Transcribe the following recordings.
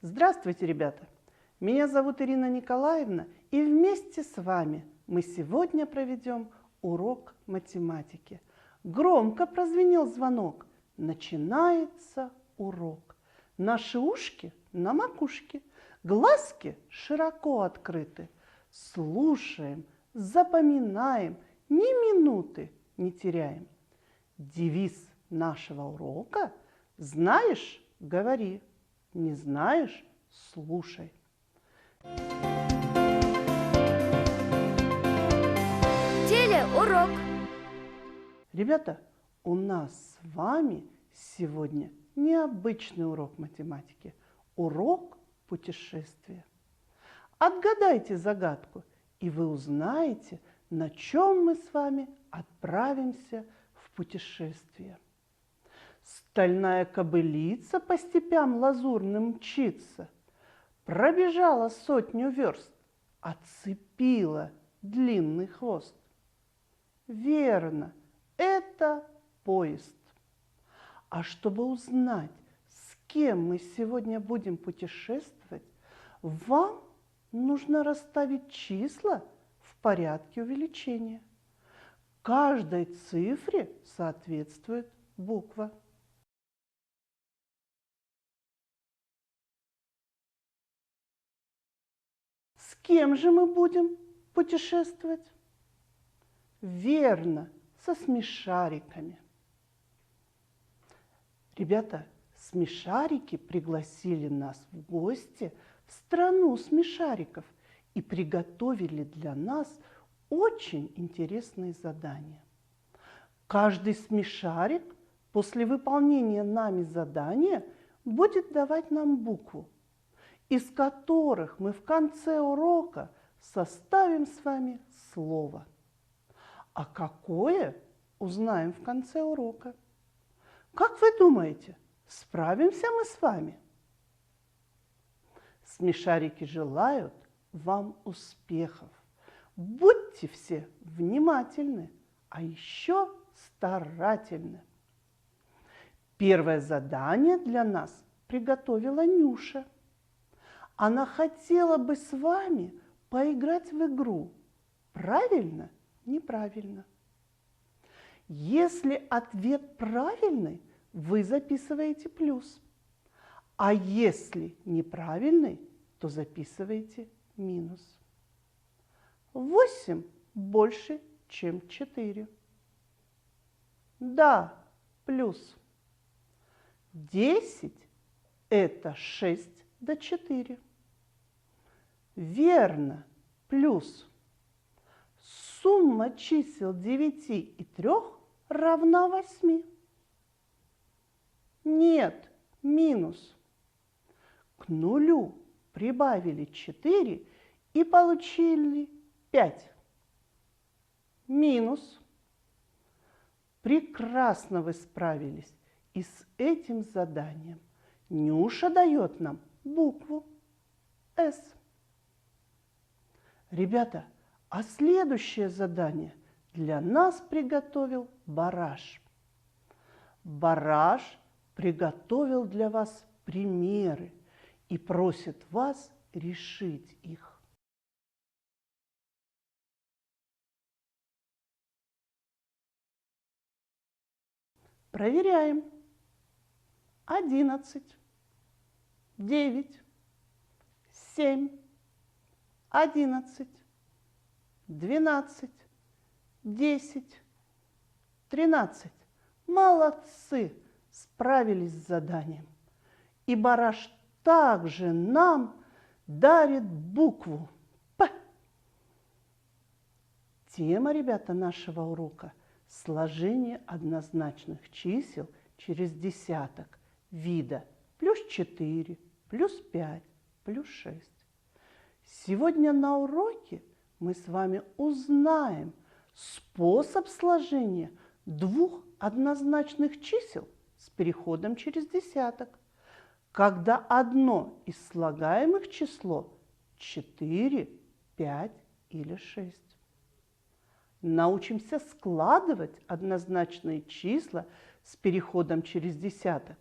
Здравствуйте, ребята! Меня зовут Ирина Николаевна, и вместе с вами мы сегодня проведем урок математики. Громко прозвенел звонок. Начинается урок. Наши ушки на макушке, глазки широко открыты. Слушаем, запоминаем, ни минуты не теряем. Девиз нашего урока – знаешь – говори, не знаешь – слушай. Телеурок. Ребята, у нас с вами сегодня необычный урок математики. Урок путешествия. Отгадайте загадку, и вы узнаете, на чем мы с вами отправимся в путешествие. Стальная кобылица по степям лазурным мчится, пробежала 100 верст, отцепила длинный хвост. Верно, это поезд. А чтобы узнать, с кем мы сегодня будем путешествовать, вам нужно расставить числа в порядке увеличения. Каждой цифре соответствует буква. С кем же мы будем путешествовать? Верно, со смешариками. Ребята, смешарики пригласили нас в гости в страну смешариков и приготовили для нас очень интересные задания. Каждый смешарик после выполнения нами задания будет давать нам букву, из которых мы в конце урока составим с вами слово. А какое, узнаем в конце урока. Как вы думаете, справимся мы с вами? Смешарики желают вам успехов. Будьте все внимательны, а еще старательны. Первое задание для нас приготовила Нюша. Она хотела бы с вами поиграть в игру. Правильно? Неправильно. Если ответ правильный, вы записываете плюс. А если неправильный, то записываете минус. 8 больше, чем 4. Да, плюс. 10 – это 6 до 4. Верно, плюс. Сумма чисел 9 и 3 равна 8. Нет, минус. К нулю прибавили 4 и получили 5. Минус. Прекрасно вы справились и с этим заданием. Нюша дает нам букву «С». Ребята, а следующее задание для нас приготовил Бараш. Бараш приготовил для вас примеры и просит вас решить их. Проверяем. 11, 9, 7, 11, 12, 10, 13. Молодцы! Справились с заданием. И Бараш также нам дарит букву «П». Тема, ребята, нашего урока – сложение однозначных чисел через десяток вида плюс 4, плюс 5, плюс 6. Сегодня на уроке мы с вами узнаем способ сложения двух однозначных чисел с переходом через десяток, когда одно из слагаемых число 4, 5 или 6. Научимся складывать однозначные числа с переходом через десяток.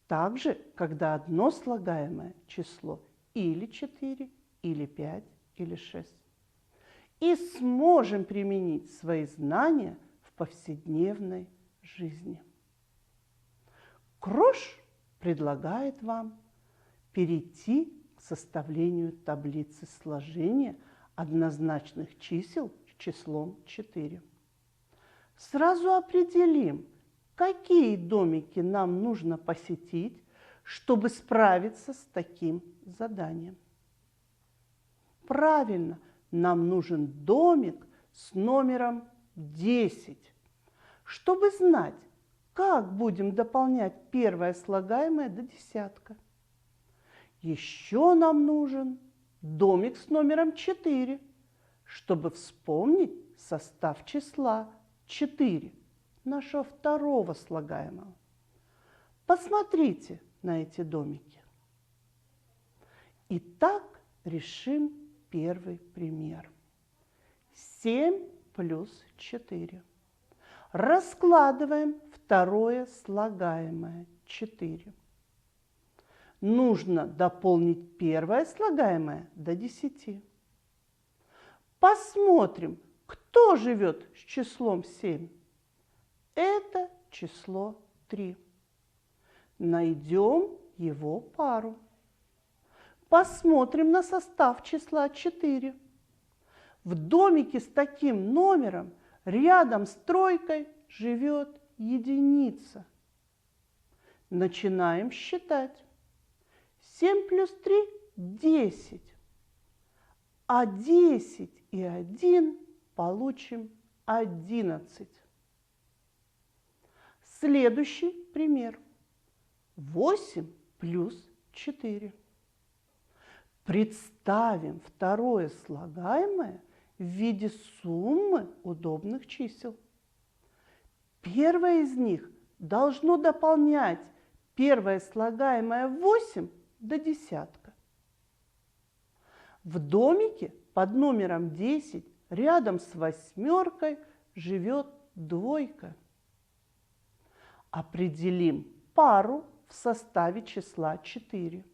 Также, когда одно слагаемое число или 4, или 5, или 6. И сможем применить свои знания в повседневной жизни. Крош предлагает вам перейти к составлению таблицы сложения однозначных чисел с числом 4. Сразу определим, какие домики нам нужно посетить, чтобы справиться с таким заданием. Правильно, нам нужен домик с номером 10, чтобы знать, как будем дополнять первое слагаемое до десятка. Еще нам нужен домик с номером 4, чтобы вспомнить состав числа 4, нашего второго слагаемого. Посмотрите на эти домики. Итак, решим первый пример. 7 плюс 4. Раскладываем второе слагаемое 4. Нужно дополнить первое слагаемое до 10. Посмотрим, кто живет с числом 7. Это число 3. Найдем его пару. Посмотрим на состав числа 4. В домике с таким номером рядом с тройкой живет единица. Начинаем считать. 7 плюс 3 – 10. А 10 и 1 получим 11. Следующий пример. 8 плюс 4. Представим второе слагаемое в виде суммы удобных чисел. Первое из них должно дополнять первое слагаемое 8 до десятка. В домике под номером 10 рядом с восьмеркой живет двойка. Определим пару в составе числа 4.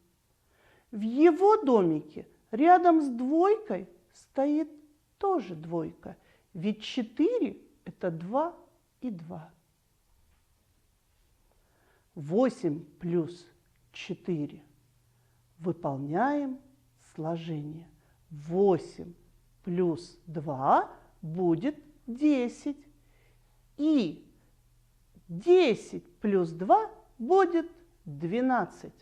В его домике рядом с двойкой стоит тоже двойка, ведь 4 – это 2 и 2. 8 плюс 4. Выполняем сложение. 8 плюс 2 будет 10. И 10 плюс 2 будет 12.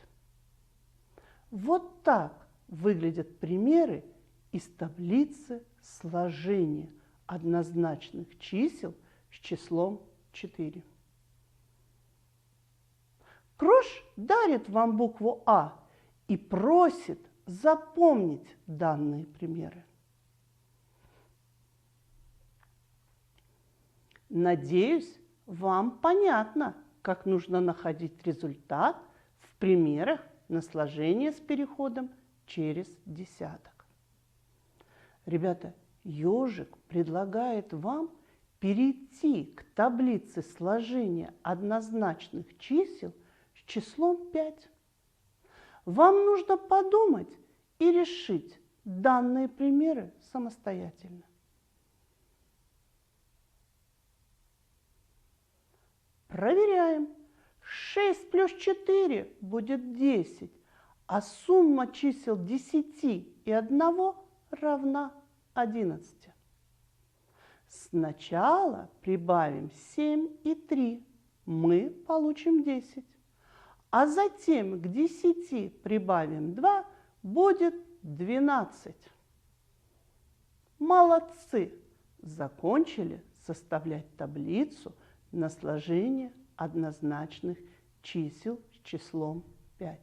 Вот так выглядят примеры из таблицы сложения однозначных чисел с числом 4. Крош дарит вам букву А и просит запомнить данные примеры. Надеюсь, вам понятно, как нужно находить результат в примерах на сложение с переходом через десяток. Ребята, ежик предлагает вам перейти к таблице сложения однозначных чисел с числом 5. Вам нужно подумать и решить данные примеры самостоятельно. Проверяем. 6 плюс 4 будет 10, а сумма чисел 10 и 1 равна 11. Сначала прибавим 7 и 3, мы получим 10. А затем к 10 прибавим 2, будет 12. Молодцы! Закончили составлять таблицу на сложение однозначных чисел с числом 5.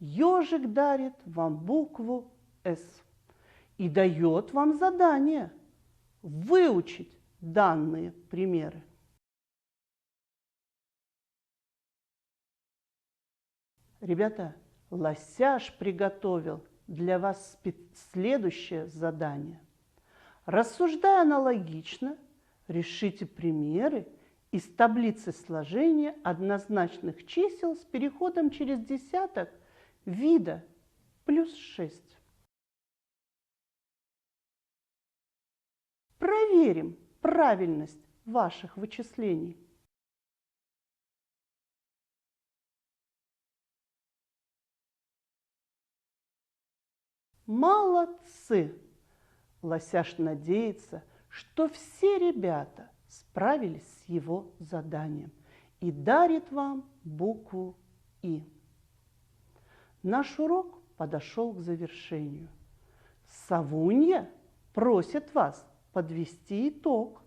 Ежик дарит вам букву «С» и дает вам задание выучить данные примеры. Ребята, Лосяш приготовил для вас следующее задание. Рассуждая аналогично, решите примеры из таблицы сложения однозначных чисел с переходом через десяток вида +6. Проверим правильность ваших вычислений. Молодцы! Лосяш надеется, что все ребята справились с его заданием и дарит вам букву И. Наш урок подошел к завершению. Савунья просит вас подвести итог.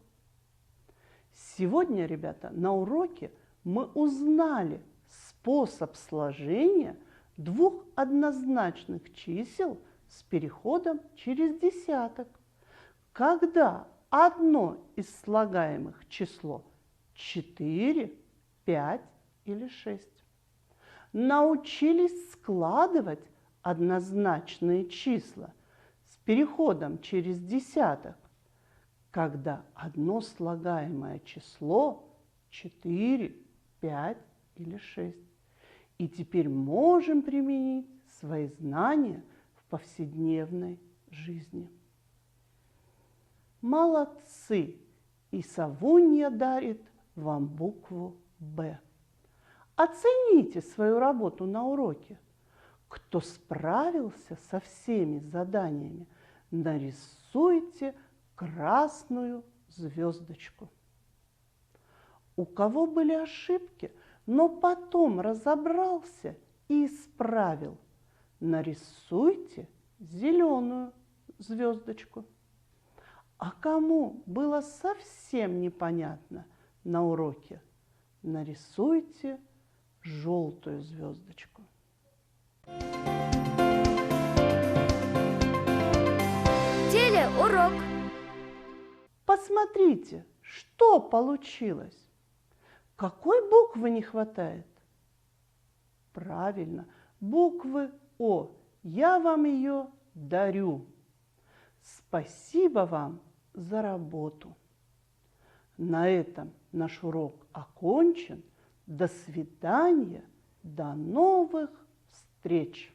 Сегодня, ребята, на уроке мы узнали способ сложения двух однозначных чисел с переходом через десяток, когда одно из слагаемых число 4, 5 или 6. Научились складывать однозначные числа с переходом через десяток, когда одно слагаемое число 4, 5 или 6. И теперь можем применить свои знания в повседневной жизни. Молодцы! И Савунья дарит вам букву Б. Оцените свою работу на уроке. Кто справился со всеми заданиями, нарисуйте красную звездочку. У кого были ошибки, но потом разобрался и исправил, нарисуйте зеленую звездочку. А кому было совсем непонятно на уроке, нарисуйте желтую звездочку. Телеурок. Посмотрите, что получилось. Какой буквы не хватает? Правильно, буквы О. Я вам ее дарю. Спасибо вам за работу. На этом наш урок окончен. До свидания, до новых встреч!